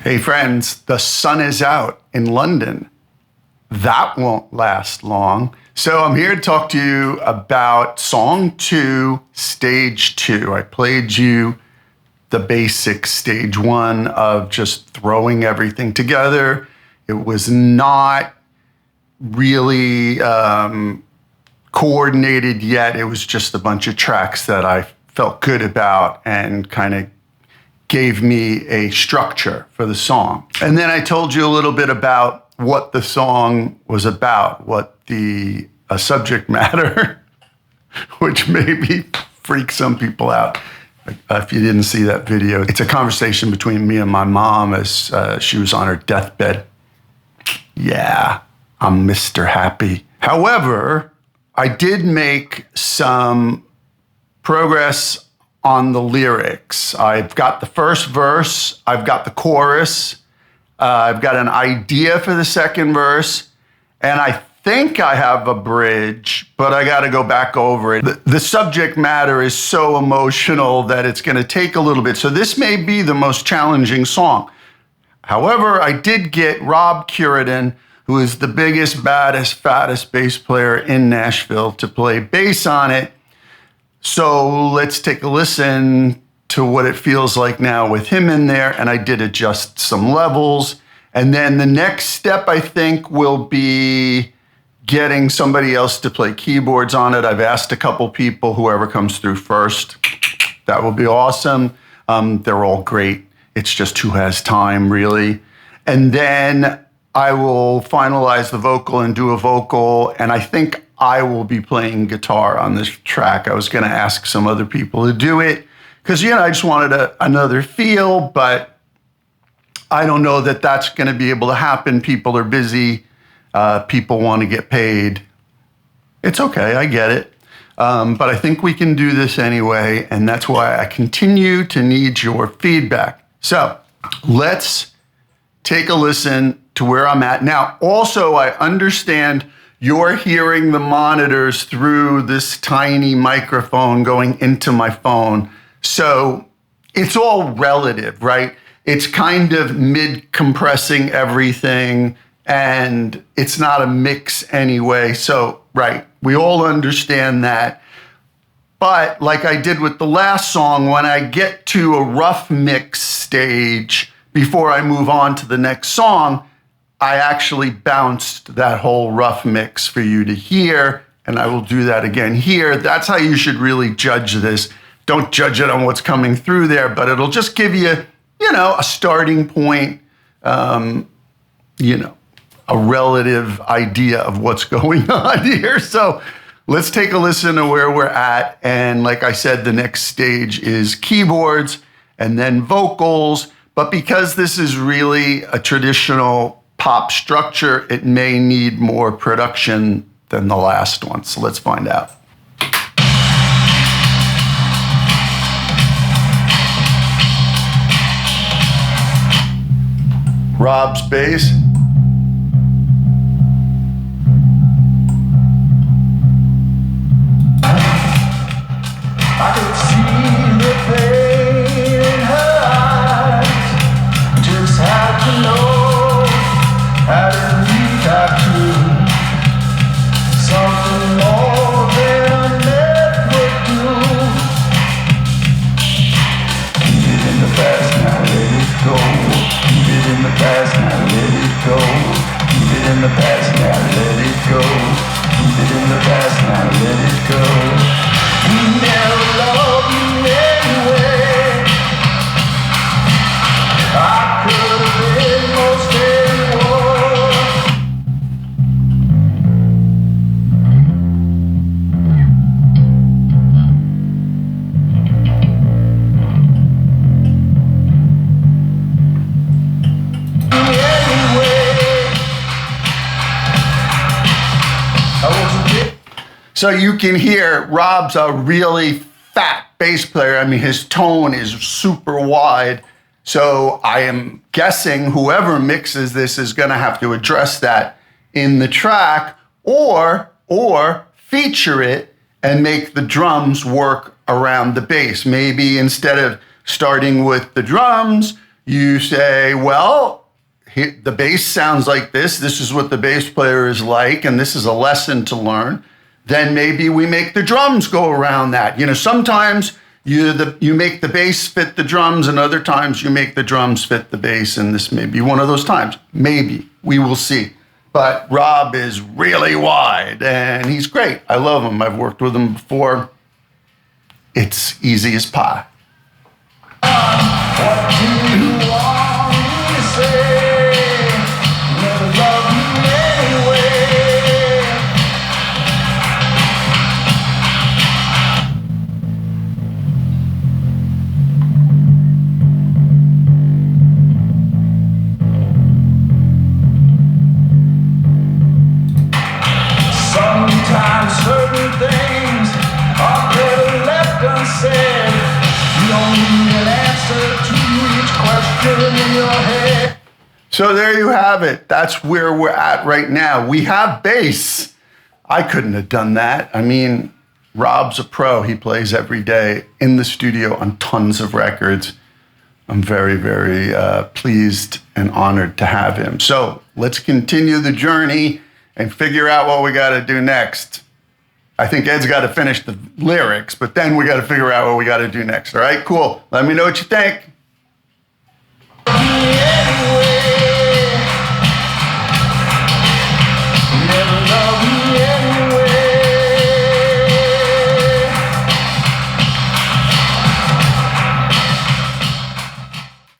Hey friends, the sun is out in London. That won't last long. So I'm here to talk to you about Song 2, Stage 2. I played you the basic Stage 1 of just throwing everything together. It was not really coordinated yet. It was just a bunch of tracks that I felt good about and kind of gave me a structure for the song. And then I told you a little bit about what the song was about, what the subject matter, which maybe freaks some people out. If you didn't see that video, it's a conversation between me and my mom as she was on her deathbed. Yeah, I'm Mr. Happy. However, I did make some progress on the lyrics. I've got the first verse, I've got the chorus, I've got an idea for the second verse, and I think I have a bridge, but I got to go back over it. The subject matter is so emotional that it's going to take a little bit. So this may be the most challenging song. However, I did get Rob Curidan, who is the biggest, baddest, fattest bass player in Nashville, to play bass on it. So let's take a listen to what it feels like now with him in there. And I did adjust some levels. And then the next step, I think, will be getting somebody else to play keyboards on it. I've asked a couple people, whoever comes through first. That will be awesome. They're all great. It's just who has time, really. And then I will finalize the vocal and do a vocal. And I think I will be playing guitar on this track. I was going to ask some other people to do it because, I just wanted another feel, but I don't know that that's going to be able to happen. People are busy. People want to get paid. It's okay. I get it. But I think we can do this anyway. And that's why I continue to need your feedback. So let's take a listen to where I'm at. Now, also, I understand you're hearing the monitors through this tiny microphone going into my phone. So it's all relative, right? It's kind of mid-compressing everything, and it's not a mix anyway. So, right, we all understand that. But like I did with the last song, when I get to a rough mix stage, before I move on to the next song, I actually bounced that whole rough mix for you to hear, and I will do that again here. That's how you should really judge this. Don't judge it on what's coming through there, but it'll just give you, a starting point, a relative idea of what's going on here. So let's take a listen to where we're at. And like I said, the next stage is keyboards and then vocals. But because this is really a traditional pop structure, it may need more production than the last one. So let's find out. Rob's bass. I could see the pain in her eyes. Just had to know how to read that too. Something more than I never do. Keep it in the past, now let it go. Keep it in the past, now let it go. Keep it in the past, now let it go. Keep it in the past, now let it go. We never loved you anyway. I could have been most anyone. Anyway, I was a bit. So you can hear Rob's a really fat bass player. I mean, his tone is super wide. So I am guessing whoever mixes this is going to have to address that in the track or feature it and make the drums work around the bass. Maybe instead of starting with the drums, You say, well, the bass sounds like this. This is what the bass player is like, and this is a lesson to learn. Then maybe we make the drums go around that. Sometimes you make the bass fit the drums, and other times you make the drums fit the bass, and this may be one of those times. Maybe. We will see. But Rob is really wide, and he's great. I love him. I've worked with him before. It's easy as pie. What do you want me to say? Never love you anyway. Sometimes certain things are better left unsaid. You don't need an answer to each question in your head. So there you have it. That's where we're at right now. We have bass. I couldn't have done that. I mean, Rob's a pro. He plays every day in the studio on tons of records. I'm very, very pleased and honored to have him. So let's continue the journey and figure out what we got to do next. I think Ed's got to finish the lyrics, but then we got to figure out what we got to do next. All right, cool. Let me know what you think. Yeah.